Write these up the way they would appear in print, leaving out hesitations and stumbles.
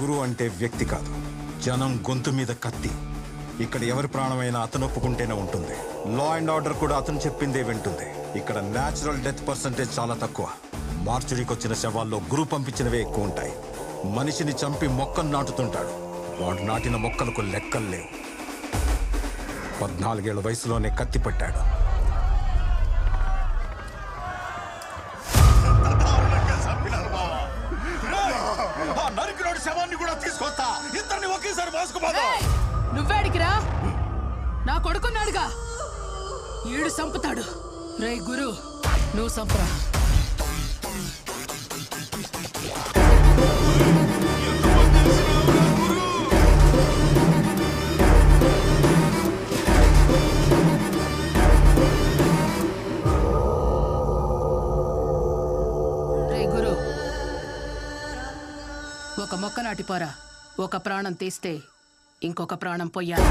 గురువు అంటే వ్యక్తి కాదు, జనం గొంతు మీద కత్తి. ఇక్కడ ఎవరి ప్రాణమైనా అతను ఒప్పుకుంటేనే ఉంటుంది. లా అండ్ ఆర్డర్ కూడా అతను చెప్పిందే వింటుంది. ఇక్కడ న్యాచురల్ డెత్ పర్సంటేజ్ చాలా తక్కువ. మార్చురీకి వచ్చిన శవాల్లో గురువు పంపించినవే ఎక్కువ ఉంటాయి. మనిషిని చంపి మొక్కను నాటుతుంటాడు. వాడు నాటిన మొక్కలకు లెక్కలు లేవు. 14 ఏళ్ల వయసులోనే కత్తి పట్టాడు. శవాన్ని కూడా తీసుకొస్తా. ఇద్దరిని ఒకేసారి మోసుకుపోతా. నువ్వేడికిరా? నా కొడుకున్నాడుగా, ఈడు సంపుతాడు. రే గురు, నువ్వు సంపరా. రే గురు, ఒక మొక్క నాటిపోరా. ఒక ప్రాణం తీస్తే ఇంకొక ప్రాణం పోయాలి.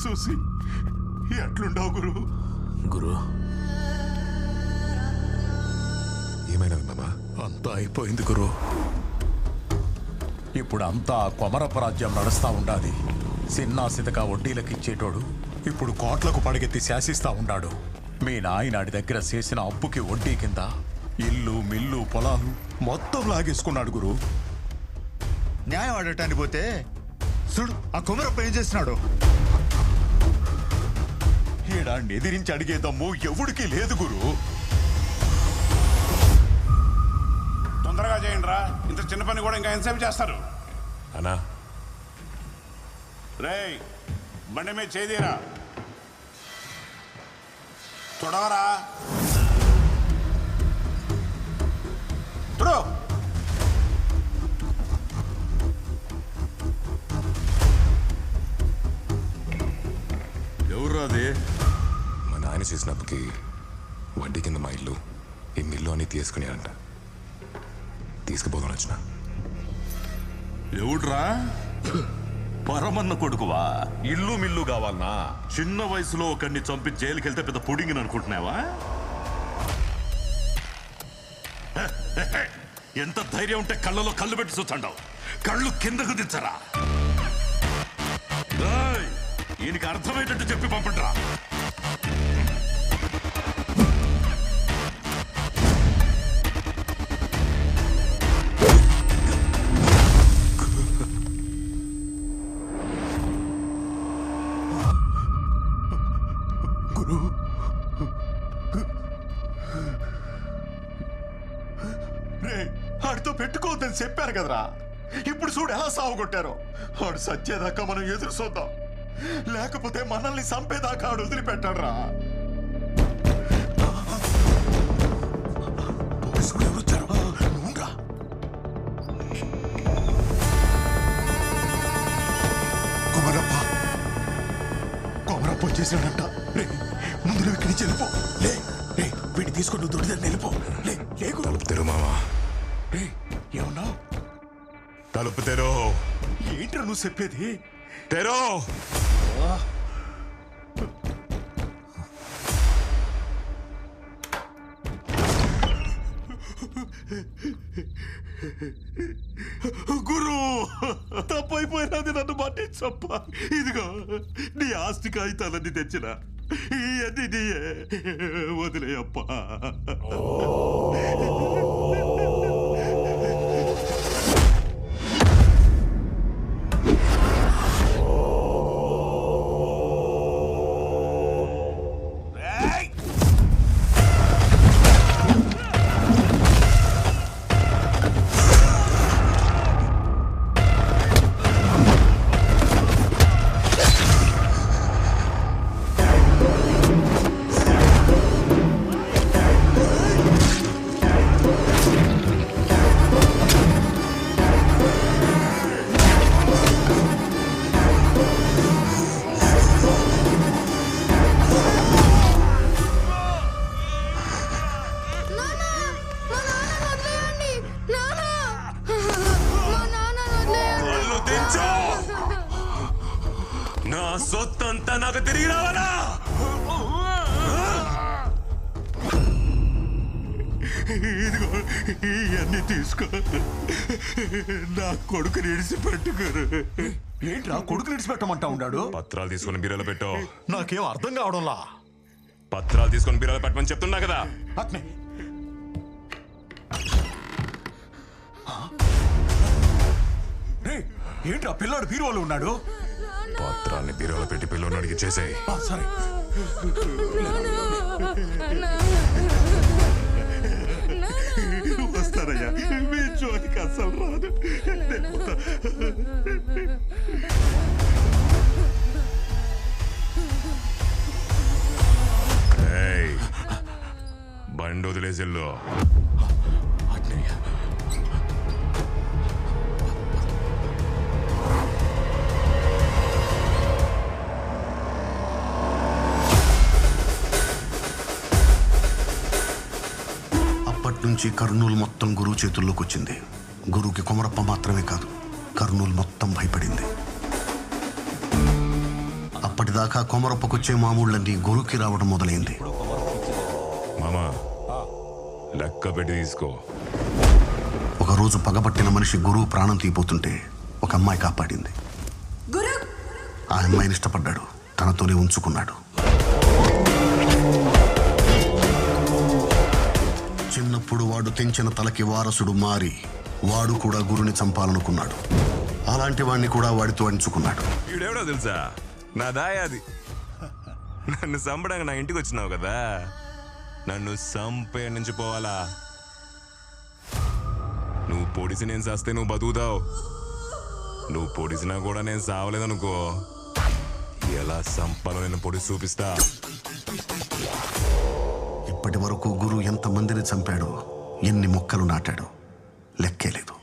చూసి ఎట్లుండవు గురు? గురు, ఏమైనది మామా? అంతా అయిపోయింది గురు. ఇప్పుడు అంతా కొమరపరాజ్యం నడుస్తా ఉండాది. సిన్నా సితక వడ్డీలకు ఇచ్చేటోడు ఇప్పుడు కోట్లకు పడిగెత్తి శాసిస్తా ఉన్నాడు. మీ నాయనాడి దగ్గర చేసిన అప్పుకి వడ్డీ కింద ఇల్లు మిల్లు పొలాలు మొత్తం లాగేసుకున్నాడు గురు. న్యాయం ఆడటానికి పోతే చూడు ఆ కుమరప్ప ఏం చేస్తున్నాడు. ఈడాన్ని ఎదిరించి అడిగేదమ్ము ఎవడికి లేదు గురు. తొందరగా చేయండి రా. ఇంత చిన్న పని కూడా ఇంకా ఎంతసేపు చేస్తారు? అన్నా, రేయ్, బండి మీద చేదీరా. చూడవరా, చూడు. ఎవరు అది? మా నాయన చేసిన అప్పుకి వడ్డీ కింద మా ఇల్లు, ఈ మిల్లు అని తీసుకునేనంట. తీసుకుపోదాం వచ్చిన. ఎవడ్రా? పరమన్న కొడుకువా? ఇల్లు మిల్లు కావాలనా? చిన్న వయసులో ఒకరిని చంపి జైలుకి వెళ్తే పెద్ద పుడింగిని అనుకుంటున్నావా? ఎంత ధైర్యం ఉంటే కళ్ళలో కళ్ళు పెట్టి చూచండావు. కళ్ళు కిందకు దించరా. ఈయనకి అర్థమయ్యేటట్టు చెప్పి పంపండిరా. గురు, రే, ఆడితో పెట్టుకోవద్దని చెప్పారు కదరా. ఇప్పుడు చూడు ఎలా సాగుకొట్టారో. ఆడు సత్యేదాకా మనం ఎదురు చూద్దాం. లేకపోతే మనల్ని చంపేదాకా ఆడు వదిలిపెట్టాడు రా. పోలీసులు ఎవరు వచ్చారు? నువ్వురా. కొమరప్ప వచ్చేసాడంట. రే, ముందు నువ్వు ఇక్కడి నుంచి వెళ్ళిపో. లే రే, వీడిని తీసుకొని నువ్వు దొడ్డి వెళ్ళిపో. లేకు. తలుపు తెరు మామా. రే, ఏమన్నావు? తలుపు తెరో. ఏంట్రా నువ్వు చెప్పేది? తెరో. గురు, తప్పైపోయినది, నన్ను మన్నించప్ప. ఇదిగో నీ ఆస్తి కాగితాలన్నీ తెచ్చిన ఇవన్నీ నీయే. వదిలేయప్ప. అంతా నాకు తిరిగి రావాలా? ఇదిగో ఇవన్నీ తీసుకో, నా కొడుకు నిడిచి పెట్టుకోరు. ఏంట్రా కొడుకు నిడిచిపెట్టమంటా ఉన్నాడు? పత్రాలు తీసుకొని బీరోలో పెట్టు. నాకేం అర్థం కావడంలా. పత్రాలు తీసుకొని బీరోలో పెట్టమని చెప్తున్నా కదా. అట్నే ఏంట్రా పిల్లాడు బీరువాలో ఉన్నాడు? పత్రాల్ని బీరోలో పెట్టి పిల్లోని అడిగి చేసేయి. సరే. వస్తారయ్యా, మీ చోటికి అసలు రాదు. ఏయ్, బండి వదిలేసిల్లు. నుంచి కర్నూలు మొత్తం గురువు చేతుల్లోకి వచ్చింది. గురువుకి కొమరప్ప మాత్రమే కాదు, కర్నూలు మొత్తం భయపడింది. అప్పటిదాకా కొమరప్పకొచ్చే మామూళ్ళన్నీ గురువుకి రావడం మొదలైంది. మామా, లెక్క పెట్టి తీసుకో. ఒకరోజు పగబట్టిన మనిషి గురువు ప్రాణం తీయబోతుంటే ఒక అమ్మాయి కాపాడింది. ఆ అమ్మాయిని ఇష్టపడ్డాడు, తనతోనే ఉంచుకున్నాడు. చిన్నప్పుడు వాడు తెంచిన తలకి వారసుడు మారి వాడు కూడా గురుని చంపాలనుకున్నాడు. అలాంటి వాడిని కూడా వాడితో అంచుకున్నాడు. ఈడెవడో తెలుసా? నా దాయాది. నన్ను చంపడానికి నా ఇంటికి వచ్చినావు కదా, నన్ను చంపే నుంచి పోవాలా? నువ్వు పొడిసి నేను చేస్తే నువ్వు బతుకుతావు. నువ్వు పొడిసినా కూడా నేను సావలేదనుకో, ఎలా చంపాలో నేను పొడిసి చూపిస్తా. ఇప్పటి వరకు గురువు ఎంతమందిని చంపాడో, ఎన్ని మొక్కలు నాటాడో లెక్కే లేదు.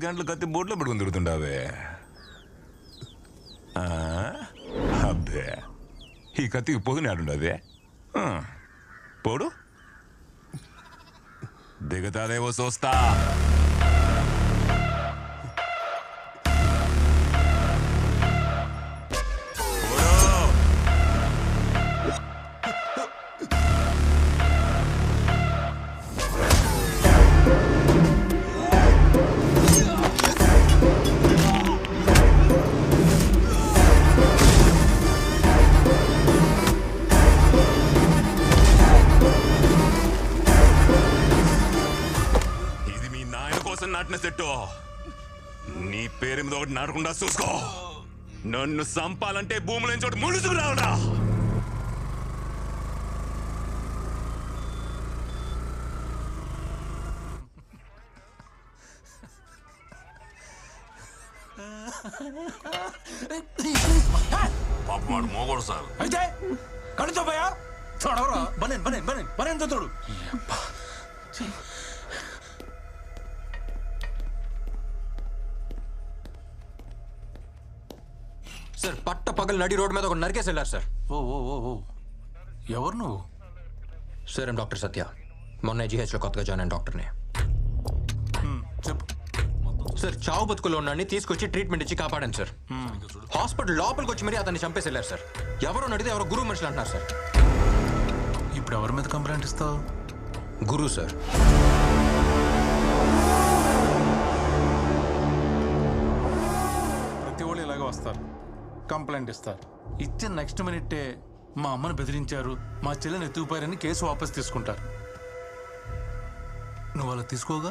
గంటలు కత్తి బోట్లో పెట్టుకుని తిరుగుతుండావే. అబ్బే, ఈ కత్తికి పొదుని ఆడుండదే. పోడు దిగతాదేవో చూస్తా. నాటిన సెట్టు నీ పేరు మీద ఒకటి నాటకుండా చూసుకో. నన్ను చంపాలంటే భూముల నుంచి ఒకటి ముడుచుకు రావడా. పాపమాడు మోగోడు సార్. అయితే కడుతో పోయా చూడవరా. బనేన్ బనేన్ బనేన్ బనేన్ తోడు. సార్ పట్ట పగలు నడి రోడ్డు మీద ఒక నరికేసి వెళ్ళారు సార్. ఓ ఓ ఓ ఓ ఎవరు నువ్వు? సార్ ఏం డాక్టర్ సత్య, మొన్న జీహెచ్లో కొత్తగా జాయిన్ అయిన డాక్టర్ని. చెప్పు సార్. చావు బతుకులో ఉన్నాన్ని తీసుకొచ్చి ట్రీట్మెంట్ ఇచ్చి కాపాడాను సార్. హాస్పిటల్ లోపలికి వచ్చి మరీ అతన్ని చంపేసి వెళ్ళారు సార్. ఎవరో నడితే ఎవరో గురువు మనుషులు అంటున్నారు సార్. ఇప్పుడు ఎవరి మీద కంప్లైంట్ ఇస్తావు? గురువు సార్. ప్రతి వాళ్ళు ఇలాగే వస్తారు, కంప్లైంట్ ఇస్తారు. ఇచ్చిన నెక్స్ట్ మినిట్టే మా అమ్మని బెదిరించారు, మా చెల్లెని ఎత్తుకుపోయారని కేసు వాపస్ తీసుకుంటారు. నువ్వు అలా తీసుకోగా?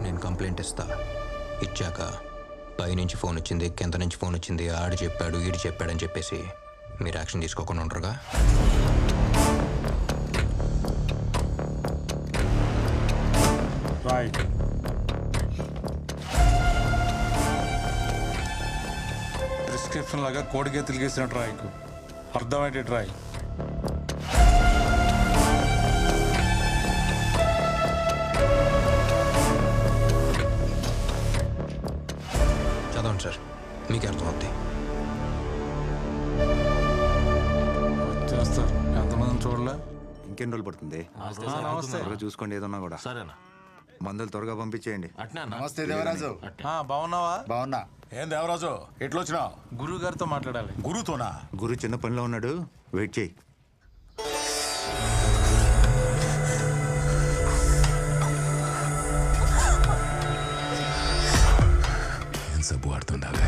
నేను కంప్లైంట్ ఇస్తా. ఇచ్చాక పైనుంచి ఫోన్ వచ్చింది, కింద నుంచి ఫోన్ వచ్చింది, ఆడు చెప్పాడు ఈడు చెప్పాడని చెప్పేసి మీరు యాక్షన్ తీసుకోకుండా ఉంటారుగా? రాయ్. ప్రిస్క్రిప్షన్ లాగా కోడికే తిరిగేసినట్టు రాయకు, అర్థమయ్యేటట్టు రాయ్. చదవండి సార్, మీకు అర్థమవుతాయి. చేస్తారు, ఎంతమందిని చూడలే. ఇంకెన్ని రోజులు పడుతుంది? నమస్తే. త్వరగా చూసుకోండి ఏదన్నా కూడా. సరేనా? మందులు త్వరగా పంపించేయండి. నమస్తే దేవరాజు. బాగున్నావా? బాగున్నా. ఏం దేవరాజు ఎట్లొచ్చినావు? గురువు గారితో మాట్లాడాలి. గురుతోనా? గురు చిన్న పనిలో ఉన్నాడు, వెయిట్ చేయి. ఏం సబ్బు ఆడుతుండాలి?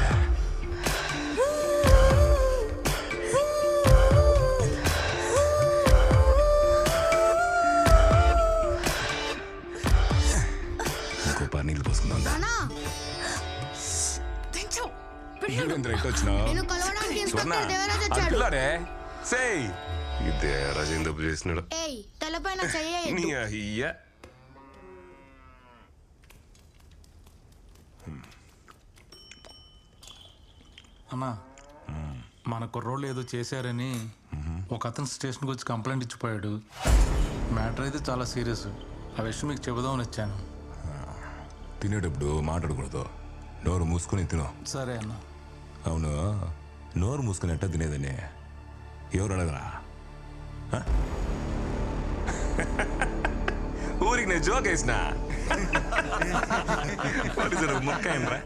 ఇంకో పారు నీళ్ళు పోసుకుందా? ఇదే రాజేంద్ర తప్పు చేసినాడు. నీ అయ్యా అన్నా, మన కుర్రోళ్ళు ఏదో చేశారని ఒక అతను స్టేషన్కి వచ్చి కంప్లైంట్ ఇచ్చిపోయాడు. మ్యాటర్ అయితే చాలా సీరియస్. ఆ విషయం మీకు చెబుదామని వచ్చాను. తినేటప్పుడు మాట్లాడకూడదు, నోరు మూసుకొని తిను. సరే అన్న. అవును, నోరు మూసుకొని ఎట్ట తినేదని ఎవరు అడగరా? ఊరికి నేను జోక్ వేసిన మొక్క ఏంట్రా?